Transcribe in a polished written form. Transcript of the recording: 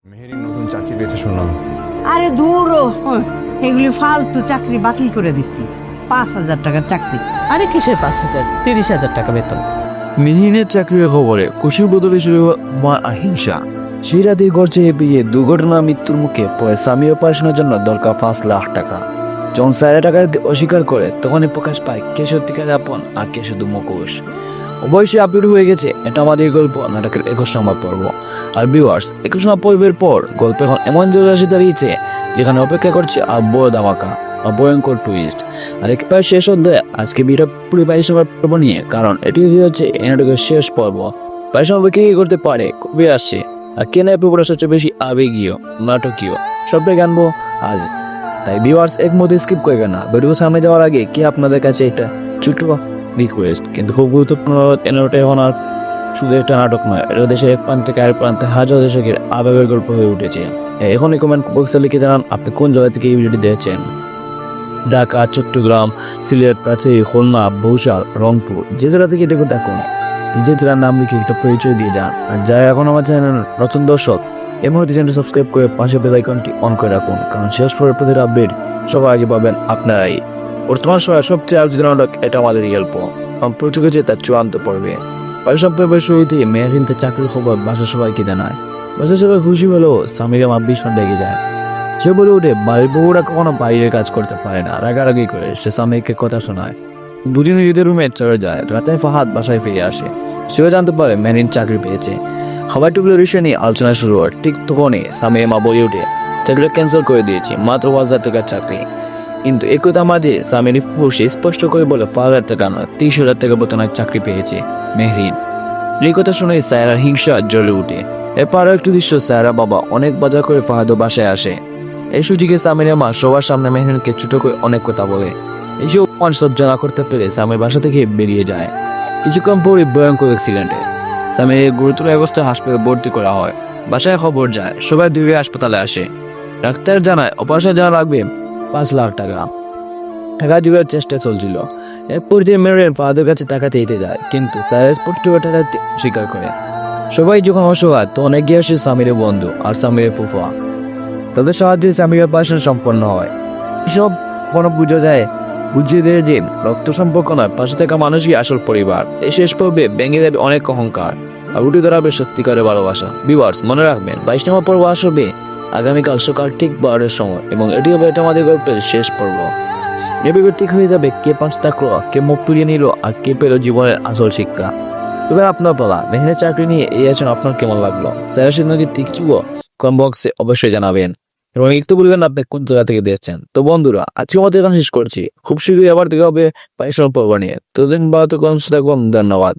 মেহেরিন নতুন চাকরি পেয়েছে শুনলাম। আরে দূর ও, এগুলি ফালতু চাকরি বাতিল করে দিছি। 5,000 টাকার চাকরি। আরে কিসের 5,000, 30,000 টাকা বেতন। মিহিনের চাকরির খবরে খুশির বদলে শুরু মা আহিংসা। সেই রাতে ঘর চেয়ে পেয়ে দুর্ঘটনা মৃত্যুর মুখে পড়ে স্বামী অপারেশনের জন্য দরকার 5 লাখ টাকা। যখন 4 টাকা দিতে অস্বীকার করে তখনই প্রকাশ পায় কে সত্যিকার আপন আর কে শুধু মুখোশ। অবশ্যই আপডেট হয়ে গেছে, এটা আমাদের গল্প নাটকের 21 নম্বর পর্ব। আর ভিউয়ার্স, 21 নম্বর পর্বের পর গল্প এখন এমন জায়গায় এসে দাঁড়িয়েছে যেখানে অপেক্ষা করছে আর বড় ধামাকা বা ভয়ঙ্কর টুইস্ট। আর একেবারে শেষ অধ্যায়ে আজকে ভিডিও পুরো 22 নম্বর পর্ব নিয়ে, কারণ এটি হচ্ছে এই নাটকের শেষ পর্ব। 22 নম্বর কে কি করতে পারে, কবে আসছে, আর কে নাই পুরো সবচেয়ে বেশি আবেগীয় নাটকীয়, সবটাই জানবো আজ। তাই ভিউয়ার্স একমত স্কিপ করবেন না। ভিডিও সামনে যাওয়ার আগে কি আপনাদের কাছে একটা ছোট রিকোয়েস্ট, কিন্তু খুব গুরুত্বপূর্ণ। এনাটা এখন আর শুধু একটা নাটক নয়, এটা দেশের এক প্রান্ত থেকে আরেক প্রান্তে হাজার দশকের আবেগের গল্প হয়ে উঠেছে। এখনই কমেন্ট বক্সে লিখে জানান আপনি কোন জায়গা থেকে এই ভিডিওটি দেখছেন। ঢাকা, চট্টগ্রাম, সিলেট, রাজশাহী, খুলনা, বরিশাল, রংপুর, যে জায়গা থেকে দেখুন দেখুন নিজের জেলার নাম লিখে একটা পরিচয় দিয়ে যান। আর যারা এখন আমার চ্যানেল নতুন দর্শক, এই মুহূর্তে চ্যানেলটি সাবস্ক্রাইব করে পাশে বেল আইকনটি অন করে রাখুন, কারণ শেষ পরের প্রতিটা আপডেট সবার আগে পাবেন আপনারাই। বর্তমান সময়ে সবচেয়ে আলোচিত নাটক এটা আমাদের গল্প প্রচুর হচ্ছে তার চূড়ান্ত পর্বে। পরিসম্পর্কের শুরুতে মেহরিন তার চাকরির খবর বাসার সবাইকে জানায়। বাসার সবাই খুশি হলেও স্বামীরা মা ভীষণ রেগে যায়। সে বলে উঠে বাড়ির বউরা কখনো বাইরে কাজ করতে পারে না, রাগারাগি করে সে স্বামীকে কথা শোনায়। দুদিন ঈদের রুমে চলে যায়। রাতে ফাহাদ বাসায় ফিরে আসে। সেও জানতে পারে মেহরিন চাকরি পেয়েছে। খাবার টুকরো বিষয় নিয়ে আলোচনা শুরু হয়। ঠিক তখনই স্বামীর মা বলে উঠে চাকরিটা ক্যান্সেল করে দিয়েছি, মাত্র 5,000 টাকার চাকরি। কিন্তু একথা মাঝে স্বামীর ফুসে স্পষ্ট করে বলে 5,000 টাকা নয়, 30,000 টাকা বেতনের চাকরি পেয়েছে মেহরিন। এই কথা শুনে সায়রার হিংসা জ্বলে উঠে। এরপর আরো একটু দৃশ্য, সায়রা বাবা অনেক বাজার করে ফাহাদও বাসায় আসে। এই সুযোগে স্বামীর মা সবার সামনে মেহরিনকে ছোট করে অনেক কথা বলে। এইসব অপমান সহ্য না করতে পেরে স্বামীর বাসা থেকে বেরিয়ে যায়। কিছুক্ষণ পরে ভয়ঙ্কর অ্যাক্সিডেন্টে স্বামীর গুরুতর অবস্থায় হাসপাতালে ভর্তি করা হয়। বাসায় খবর যায়, সবাই দুই হাসপাতালে আসে। ডাক্তার জানায় অপারেশন যাওয়া লাগবে 5 লাখ টাকা। টাকা জোগাড়ের চেষ্টা চলছিল। এরপর যে মেহরিন ফাহাদের কাছে টাকা চাইতে যায়, কিন্তু স্যার স্পষ্ট টাকা স্বীকার করে। সবাই যখন অসহায় তখন এগিয়ে আসে স্বামীর বন্ধু আর স্বামীর ফুফা। তাদের সাহায্যে স্বামীর অপারেশন সম্পন্ন হয়। এসব কোনো বুঝিয়ে দেয় যে রক্ত সম্পর্ক নয়, পাশে থাকা মানুষই আসল পরিবার। এই শেষ পর্বে ভেঙে যাবে অনেক অহংকার আর উঠে দাঁড়াবে সত্যিকারের ভালোবাসা। ভিউয়ার্স মনে রাখবেন 22 নম্বর পর্ব আসবে আগামীকাল সকাল ঠিক 12টার সময়, এবং এটি হবে এটা আমাদের গল্পের শেষ পর্ব। এভাবে ঠিক হয়ে যাবে কে 5 টাকা, কে মুখ ফিরিয়ে নিল আর কে পেল জীবনের আসল শিক্ষা। তবে আপনার বলা মেহরিনের চাকরি নিয়ে এই আছেন আপনার কেমন লাগলো, স্যারের সিদ্ধান্ত ঠিক ছিল কমেন্ট বক্সে অবশ্যই জানাবেন, এবং লিখতে বলবেন আপনি কোন জায়গা থেকে দেখছেন। তো বন্ধুরা আজকে আমাদের এখানে শেষ করছি, খুব শীঘ্রই আবার দেখা হবে 22 নম্বর পর্ব নিয়ে। ততদিন ভালো থাকুন, সুস্থ থাকুন, ধন্যবাদ।